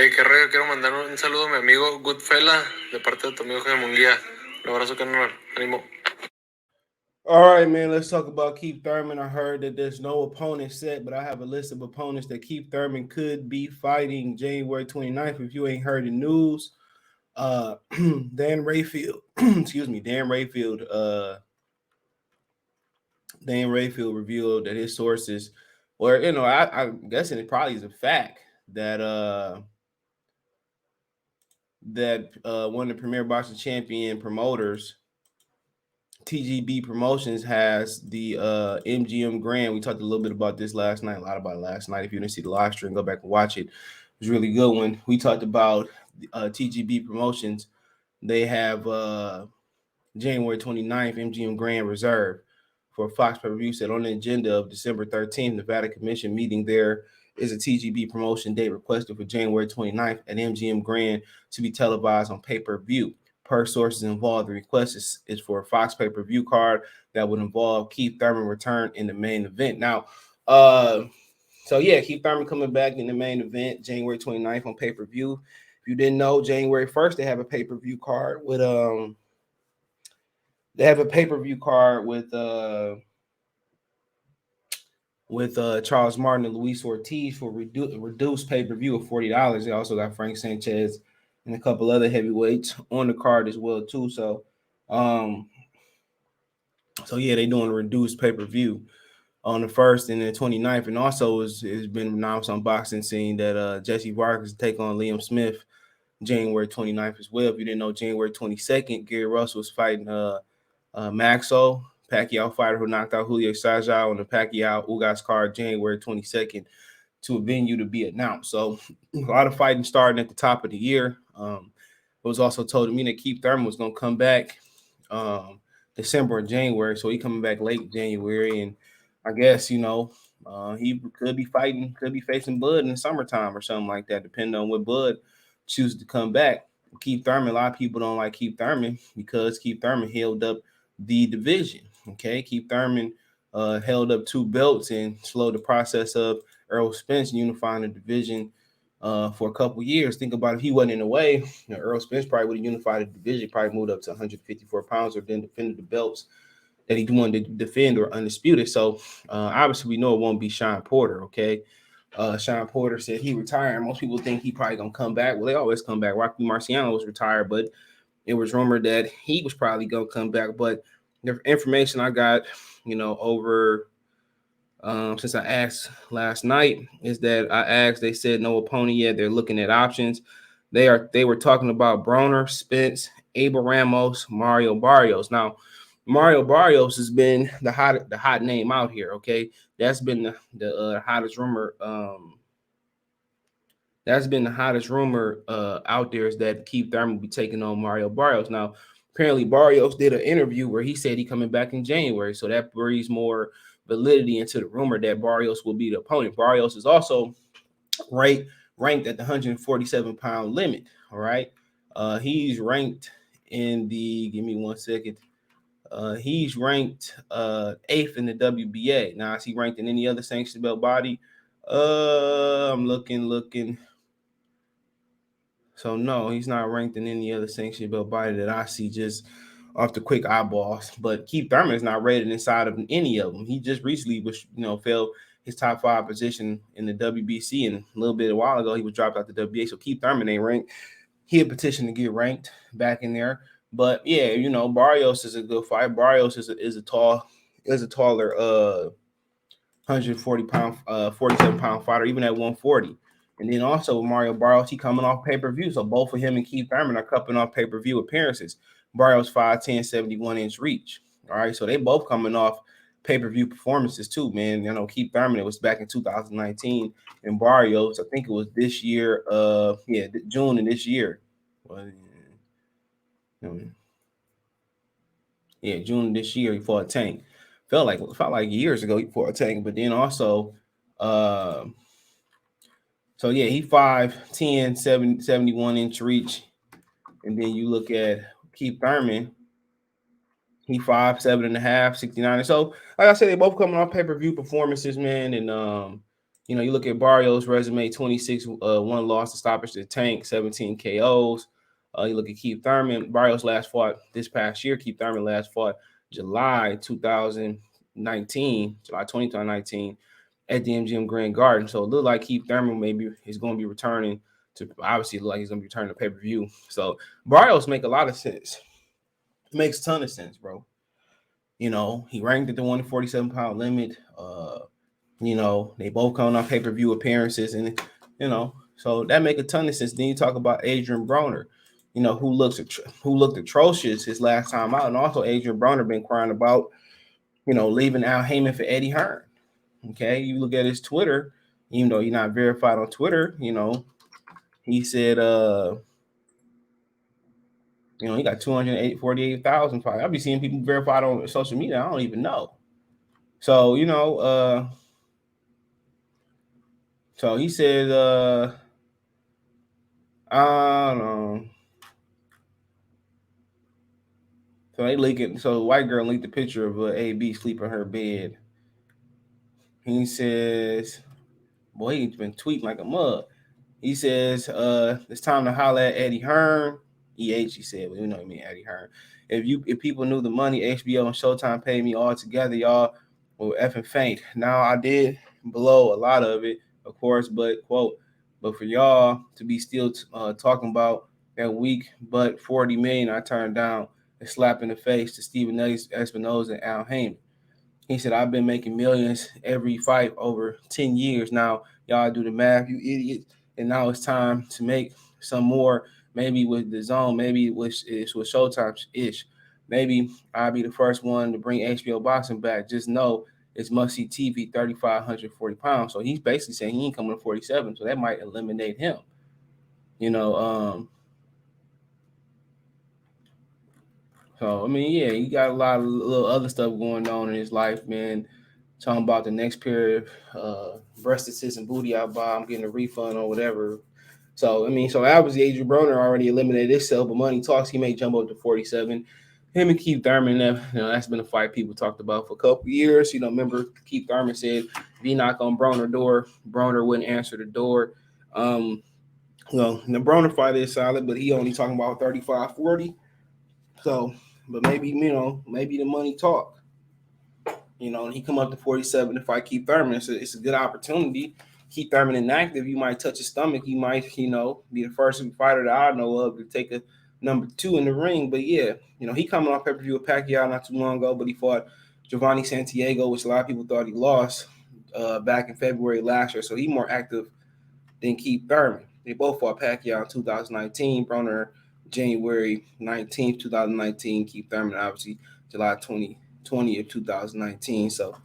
Hey, qué rollo, quiero mandar un saludo a mi amigo Goodfella de parte de tu amigo Jaime Munguía. Un abrazo, carnal. Ánimo. All right, man, let's talk about Keith Thurman. I heard that there's no opponent set, but I have a list of opponents that Keith Thurman could be fighting January 29th. If you ain't heard the news, Dan Rayfield, Dan Rayfield revealed that his sources, or I'm guessing it probably is a fact that one of the premier boxing champion promoters, TGB Promotions, has the MGM Grand. We talked a little bit about this last night, a lot about it last night. If you didn't see the live stream, go back and watch it. It was a really good one. We talked about TGB Promotions. They have January 29th MGM Grand Reserve for Fox pay-per-view set on the agenda of December 13th. Nevada Commission meeting. There is a TGB promotion date requested for January 29th at MGM Grand to be televised on pay-per-view. Per sources involved, the request is for a Fox pay-per-view card that would involve Keith Thurman return in the main event. Now, Keith Thurman coming back in the main event January 29th on pay-per-view. If you didn't know, January 1st they have a pay-per-view card with Charles Martin and Luis Ortiz for reduced pay-per-view of $40. They also got Frank Sanchez and a couple other heavyweights on the card as well too. They doing a reduced pay-per-view on the 1st and the 29th. And also it's been announced on Boxing Scene that Jesse Vargas take on Liam Smith January 29th as well. If you didn't know, January 22nd, Gary Russell was fighting Maxo, Pacquiao fighter who knocked out Julio Cesar on the Pacquiao Ugas card January 22nd to a venue to be announced. So a lot of fighting starting at the top of the year. It was also told to me that Keith Thurman was going to come back December and January. So he coming back late January. And I guess, he could be facing Bud in the summertime or something like that, depending on what Bud chooses to come back. Keith Thurman, a lot of people don't like Keith Thurman because Keith Thurman held up the division. Okay, Keith Thurman held up 2 belts and slowed the process of Errol Spence unifying the division for a couple years. Think about if he wasn't in the way, Errol Spence probably would have unified the division, probably moved up to 154 pounds, or then defended the belts that he wanted to defend or undisputed. So obviously we know it won't be Sean Porter. Okay. Sean Porter said he retired. Most people think he probably gonna come back. Well, they always come back. Rocky Marciano was retired, but it was rumored that he was probably gonna come back. But the information I got, over since I asked last night, is that they said no opponent yet. They're looking at options. They were talking about Broner, Spence, Abel Ramos, Mario Barrios. Now, Mario Barrios has been the hot name out here. Okay, that's been the hottest rumor. That's been the hottest rumor out there, is that Keith Thurman will be taking on Mario Barrios. Now, apparently Barrios did an interview where he said he's coming back in January, so that breathes more validity into the rumor that Barrios will be the opponent. Barrios is also ranked at the 147-pound limit. All right, he's ranked in the. Give me 1 second. He's ranked 8th in the WBA. Now, is he ranked in any other sanctioned belt body? I'm looking. So no, he's not ranked in any other sanctioned belt body that I see just off the quick eyeballs. But Keith Thurman is not rated inside of any of them. He just recently was, fell his top 5 position in the WBC, and a little bit a while ago he was dropped out the WBA. So Keith Thurman ain't ranked. He had petitioned to get ranked back in there. But yeah, Barrios is a good fight. Barrios is a taller 140-pound, 47-pound fighter, even at 140. And then also Mario Barrios, he coming off pay-per-view. So both of him and Keith Thurman are coming off pay-per-view appearances. Barrios 5'10", 71-inch reach. All right, so they both coming off pay-per-view performances too, man. Keith Thurman, it was back in 2019, and Barrios, I think it was this year, June of this year. June of this year he fought Tank. Felt like years ago he fought Tank, but then also, he 5'10", 71-inch reach, and then you look at Keith Thurman, he 5'7.5", 69. So like I said, they both coming off pay-per-view performances, man, and You look at Barrios' resume: 26 one loss to stoppage to Tank, 17 KOs. You look at Keith Thurman. Barrios last fought this past year. Keith Thurman last fought July 2019, July 2019 at the MGM Grand Garden. So it looked like Keith Thurman maybe is going to be returning to, obviously look like he's going to be returning to pay-per-view. So Barrios make a lot of sense. It makes a ton of sense, bro. He ranked at the 147-pound limit. They both come on pay-per-view appearances, and so that make a ton of sense. Then you talk about Adrian Broner, who looked atrocious his last time out, and also Adrian Broner been crying about, leaving Al Heyman for Eddie Hearn. Okay, you look at his Twitter, even though he's not verified on Twitter, he said, he got 248,000 followers. I'll be seeing people verified on social media. I don't even know. So, so he said, I don't know. So they leaking. So the white girl leaked the picture of AB sleeping in her bed. He says, boy, he's been tweeting like a mug. He says, it's time to holler at Eddie Hearn. He said, well, you know what I mean, Eddie Hearn. If people knew the money HBO and Showtime paid me all together, y'all were effing faint. Now I did blow a lot of it, of course, but for y'all to be still talking about that week, but 40 million I turned down a slap in the face to Stephen Espinosa and Al Heyman. He said, I've been making millions every fight over 10 years. Now, y'all do the math, you idiots. And now it's time to make some more, maybe with the zone, maybe with Showtime-ish. Maybe I'll be the first one to bring HBO boxing back. Just know it's must-see TV, 3,540 pounds. So he's basically saying he ain't coming to 47, so that might eliminate him. So, I mean, yeah, he got a lot of little other stuff going on in his life, man. Talking about the next pair of breastises and booty I buy, I'm getting a refund or whatever. So, I mean, so obviously Adrian Broner already eliminated himself, but money talks, he may jump up to 47. Him and Keith Thurman, that's been a fight people talked about for a couple years. Remember Keith Thurman said if he knock on Broner's door, Broner wouldn't answer the door. The Broner fight is solid, but he only talking about 35-40. So, but maybe the money talk. And he come up to 47 to fight Keith Thurman. It's a good opportunity. Keith Thurman inactive, you might touch his stomach. He might, be the first fighter that I know of to take a number 2 in the ring. But yeah, he coming off pay-per-view with Pacquiao not too long ago, but he fought Giovanni Santiago, which a lot of people thought he lost back in February last year. So he more active than Keith Thurman. They both fought Pacquiao in 2019. Broner January 19th, 2019. Keith Thurman, obviously, July 20 of 2019. So,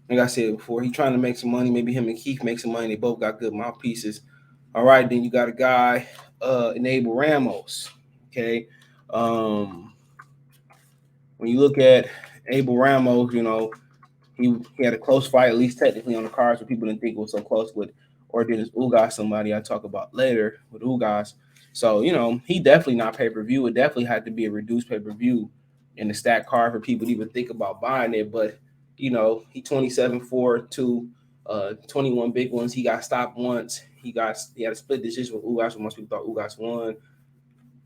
like I said before, he's trying to make some money. Maybe him and Keith make some money. They both got good mouthpieces. All right, then you got a guy, Abel Ramos. Okay. When you look at Abel Ramos, he had a close fight, at least technically on the cards, but people didn't think it was so close with Ordenis Ugas, somebody I talk about later with Ugas. So, he definitely not pay-per-view. It definitely had to be a reduced pay-per-view in the stack card for people to even think about buying it. But, he 27-4-2, 21 big ones. He got stopped once. He had a split decision with Ugas, when most people thought Ugas won.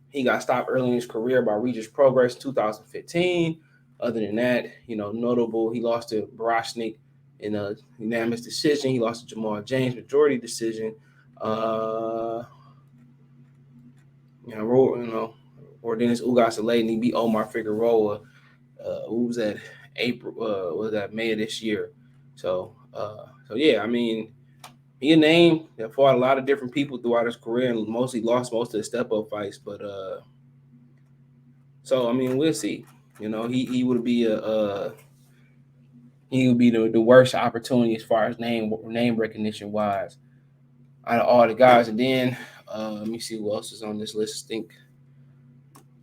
He got stopped early in his career by Regis Progress 2015. Other than that, notable, he lost to Barashnik in a unanimous decision. He lost to Jamal James, majority decision. Or Dennis Ugas and he beat Omar Figueroa. Who was that? April? Was that May of this year? So yeah, I mean, he a name that fought a lot of different people throughout his career and mostly lost most of the step-up fights. But so I mean, we'll see. He would be he would be the worst opportunity as far as name recognition wise out of all the guys. And then let me see who else is on this list. I think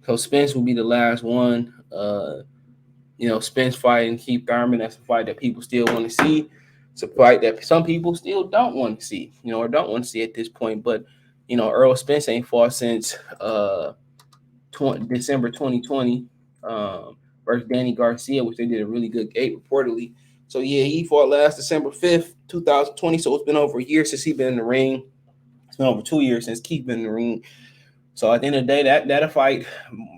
so. Spence will be the last one. Spence fighting Keith Thurman. That's a fight that people still want to see. It's a fight that some people still don't want to see, or don't want to see at this point. But Earl Spence ain't fought since December 2020 versus Danny Garcia, which they did a really good gate reportedly. So yeah, he fought last December 5th, 2020. So it's been over a year since he been in the ring. It's been over 2 years since Keith been in the ring. So at the end of the day, that a fight,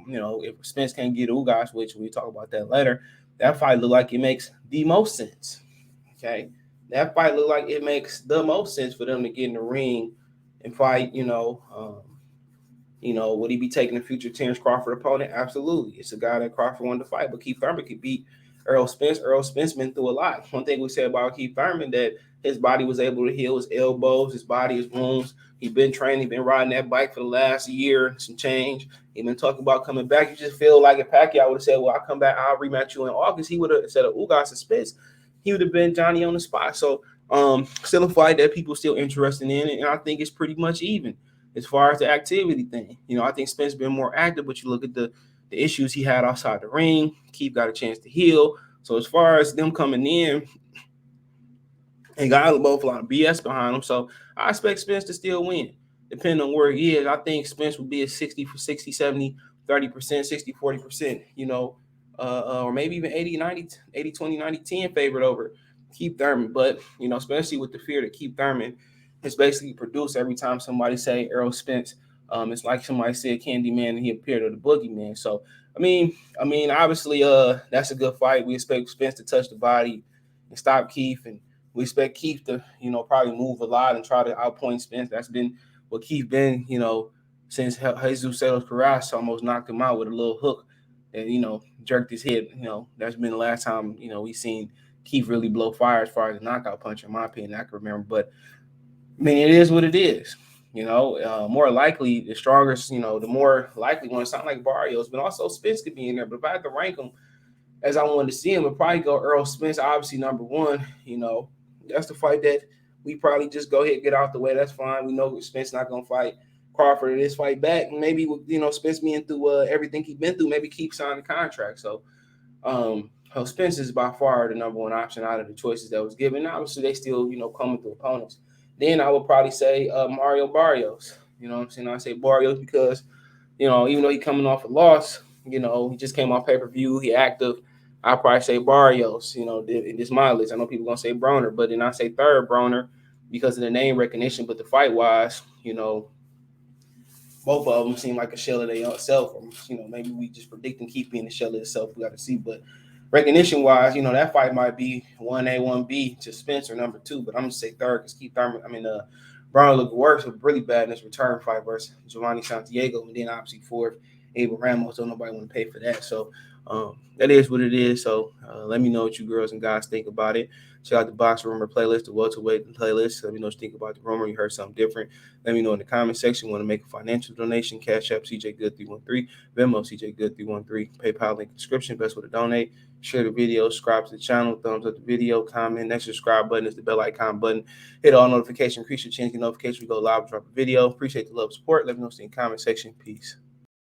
if Spence can't get Ugas, which we talk about that later, that fight look like it makes the most sense. Okay, that fight look like it makes the most sense for them to get in the ring and fight. Would he be taking a future Terrence Crawford opponent? Absolutely. It's a guy that Crawford wanted to fight, but Keith Thurman could beat Errol Spence. Errol Spence been through a lot. One thing we said about Keith Thurman that his body was able to heal his elbows, his body, his wounds. He been training, he been riding that bike for the last year, some change. He been talking about coming back. You just feel like if Pacquiao would have said, "Well, I'll come back, I'll rematch you in August," he would have said, "Ugas and Spence," he would have been Johnny on the spot. So, still a fight that people still interested in, and I think it's pretty much even as far as the activity thing. I think Spence been more active, but you look at the issues he had outside the ring. Keith got a chance to heal. So as far as them coming in, and got both a lot of BS behind him. So I expect Spence to still win, depending on where he is. I think Spence would be a 60 for 60, 70, 30%, 60, 40%, or maybe even 80, 90, 80, 20, 90, 10 favorite over Keith Thurman. But, especially with the fear that Keith Thurman has basically produced every time somebody say Errol Spence. It's like somebody said Candyman and he appeared as the boogeyman. So, obviously, that's a good fight. We expect Spence to touch the body and stop Keith, and we expect Keith to, probably move a lot and try to outpoint Spence. That's been what Keith been, since Jesus Celos Carras almost knocked him out with a little hook and, jerked his head. That's been the last time, we seen Keith really blow fire as far as a knockout punch, in my opinion, I can remember. But, it is what it is. More likely, the strongest, the more likely one, sound like Barrios, but also Spence could be in there. But if I had to rank them as I wanted to see him, it'd probably go Errol Spence, obviously number one. That's the fight that we probably just go ahead and get out the way. That's fine. We know Spence not gonna fight Crawford in this fight back. Maybe Spence being through everything he's been through, maybe keep signing the contract. So Spence is by far the number one option out of the choices that was given. Obviously, they still coming through opponents. Then I would probably say Mario Barrios. You know what I'm saying? I say Barrios because even though he coming off a loss, he just came off pay-per-view, he active. I'll probably say Barrios, this my list. I know people gonna say Broner, but then I say third Broner because of the name recognition, but the fight wise, both of them seem like a shell of their self. Maybe we just predicting Keith being a shell of itself. We got to see, but recognition wise, that fight might be 1A, 1B to Spencer number two, but I'm gonna say third because Keith Thurman. Brown looked worse, but really bad in his return fight versus Giovanni Santiago, and then obviously fourth, Abel Ramos. Don't nobody want to pay for that. So that is what it is. So let me know what you girls and guys think about it. Check out the Box Rumor playlist, the welterweight playlist. Let me know what you think about the rumor. You heard something different. Let me know in the comment section. Want to make a financial donation? Cash App CJ Good 313, Venmo CJ Good 313, PayPal link in the description. Best way to donate. Share the video, subscribe to the channel, thumbs up the video, comment. Next subscribe button is the bell icon button. Hit all notifications, increase your chance to get notifications. We go live, drop a video. Appreciate the love, support. Let me know in the comment section. Peace.